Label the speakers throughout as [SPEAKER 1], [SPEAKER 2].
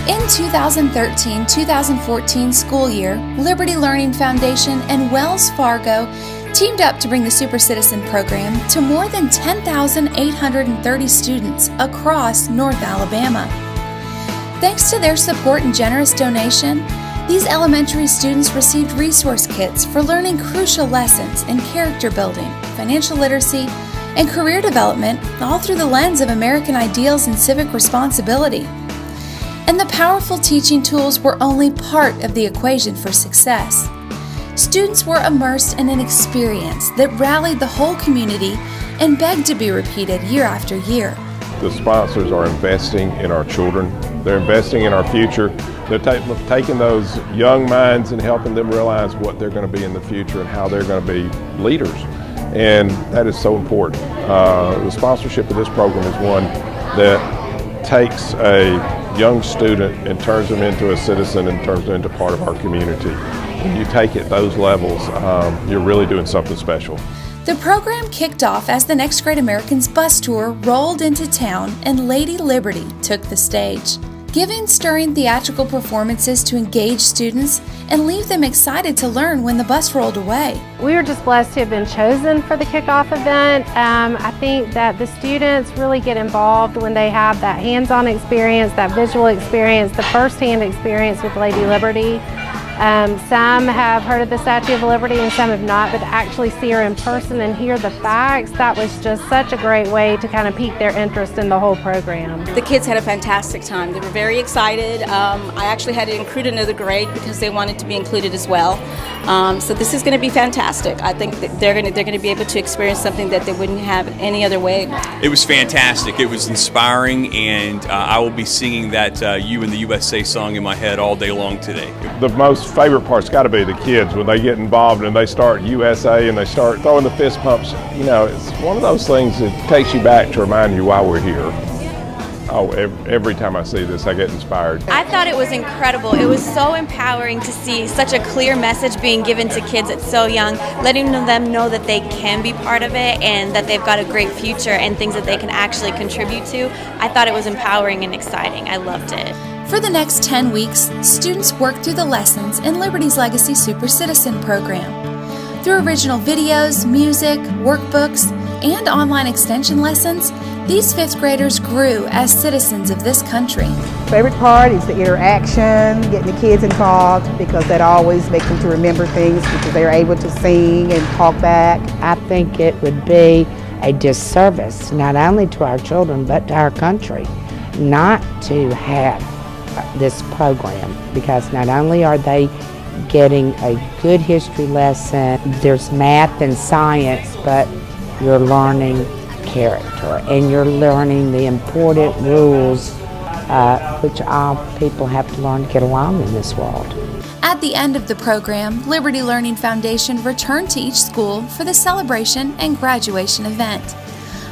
[SPEAKER 1] In 2013-2014 school year, Liberty Learning Foundation and Wells Fargo teamed up to bring the Super Citizen program to more than 10,830 students across North Alabama. Thanks to their support and generous donation, these elementary students received resource kits for learning crucial lessons in character building, financial literacy, and career development, all through the lens of American ideals and civic responsibility. And the powerful teaching tools were only part of the equation for success. Students were immersed in an experience that rallied the whole community and begged to be repeated year after year.
[SPEAKER 2] The sponsors are investing in our children. They're investing in our future. They're taking those young minds and helping them realize what they're going to be in the future and how they're going to be leaders. And that is so important. The sponsorship of this program is one that takes a young student and turns them into a citizen and turns them into part of our community. When you take it those levels, you're really doing something special.
[SPEAKER 1] The program kicked off as the Next Great Americans bus tour rolled into town and Lady Liberty took the stage, giving stirring theatrical performances to engage students and leave them excited to learn when the bus rolled away.
[SPEAKER 3] We were just blessed to have been chosen for the kickoff event. I think that the students really get involved when they have that hands-on experience, that visual experience, the first-hand experience with Lady Liberty. Some have heard of the Statue of Liberty and some have not, but to actually see her in person and hear the facts, that was just such a great way to kind of pique their interest in the whole program.
[SPEAKER 4] The kids had a fantastic time. They were very excited. I actually had to include another grade because they wanted to be included as well. So this is going to be fantastic. I think that they're going to be able to experience something that they wouldn't have any other way.
[SPEAKER 5] It was fantastic. It was inspiring, and I will be singing that You and the USA song in my head all day long today.
[SPEAKER 2] The most favorite part's got to be the kids when they get involved and they start USA and they start throwing the fist pumps. You know, it's one of those things that takes you back to remind you why we're here. Oh, every time I see this, I get inspired.
[SPEAKER 6] I thought it was incredible. It was so empowering to see such a clear message being given to kids that's so young, letting them know that they can be part of it and that they've got a great future and things that they can actually contribute to. I thought it was empowering and exciting. I loved it.
[SPEAKER 1] For the next 10 weeks, students worked through the lessons in Liberty's Legacy Super Citizen program. Through original videos, music, workbooks, and online extension lessons, these 5th graders grew as citizens of this country.
[SPEAKER 7] Favorite part is the interaction, getting the kids involved, because that always makes them to remember things because they're able to sing and talk back.
[SPEAKER 8] I think it would be a disservice not only to our children but to our country not to have this program, because not only are they getting a good history lesson, there's math and science, but you're learning character and you're learning the important rules which all people have to learn to get along in this world.
[SPEAKER 1] At the end of the program, Liberty Learning Foundation returned to each school for the celebration and graduation event.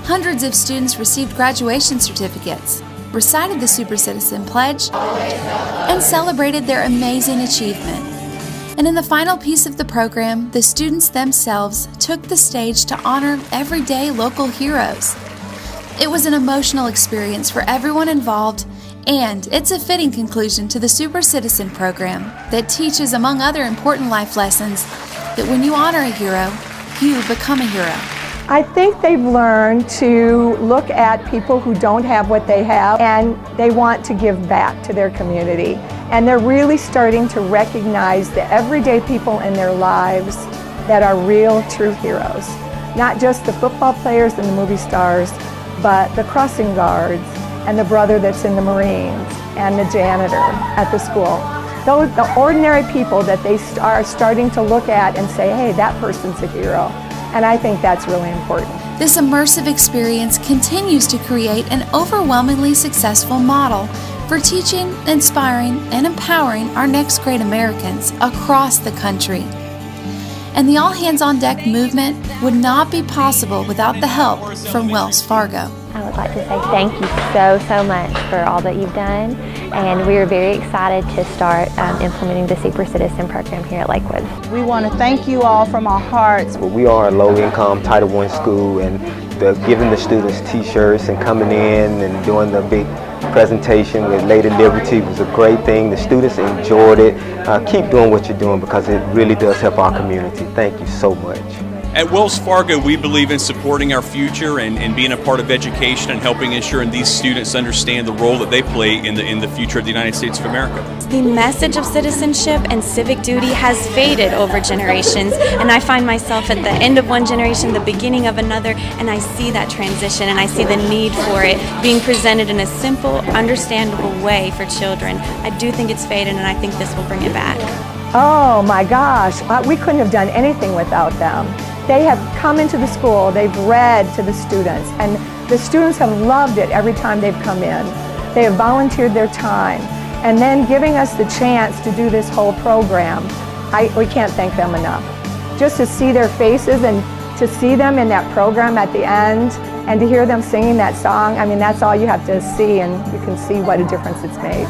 [SPEAKER 1] Hundreds of students received graduation certificates, recited the Super Citizen Pledge, and celebrated their amazing achievement. And in the final piece of the program, the students themselves took the stage to honor everyday local heroes. It was an emotional experience for everyone involved, and it's a fitting conclusion to the Super Citizen program that teaches, among other important life lessons, that when you honor a hero, you become a hero.
[SPEAKER 9] I think they've learned to look at people who don't have what they have and they want to give back to their community. And they're really starting to recognize the everyday people in their lives that are real, true heroes. Not just the football players and the movie stars, but the crossing guards and the brother that's in the Marines and the janitor at the school. Those, the ordinary people that they are starting to look at and say, hey, that person's a hero. And I think that's really important.
[SPEAKER 1] This immersive experience continues to create an overwhelmingly successful model for teaching, inspiring, and empowering our next great Americans across the country. And the All Hands on Deck movement would not be possible without the help from Wells Fargo.
[SPEAKER 10] I would like to say thank you so much for all that you've done, and we are very excited to start implementing the Super Citizen program here at Lakewood.
[SPEAKER 11] We want to thank you all from our hearts.
[SPEAKER 12] We are a low-income Title I school, and
[SPEAKER 11] giving the students t-shirts and coming in and doing the big presentation with Lady Liberty was a great thing. The students enjoyed it. Keep doing what you're doing because it really does help our community. Thank you so much.
[SPEAKER 5] At Wells Fargo, we believe in supporting our future and being a part of education and helping ensuring these students understand the role that they play in the future of the United States of America.
[SPEAKER 6] The message of citizenship and civic duty has faded over generations, and I find myself at the end of one generation, the beginning of another, and I see that transition and I see the need for it being presented in a simple, understandable way for children. I do think it's faded, and I think this will bring it back.
[SPEAKER 9] Oh my gosh, we couldn't have done anything without them. They have come into the school, they've read to the students, and the students have loved it every time they've come in. They have volunteered their time, and then giving us the chance to do this whole program. We can't thank them enough. Just to see their faces and to see them in that program at the end and to hear them singing that song, I mean, that's all you have to see, and you can see what a difference it's made.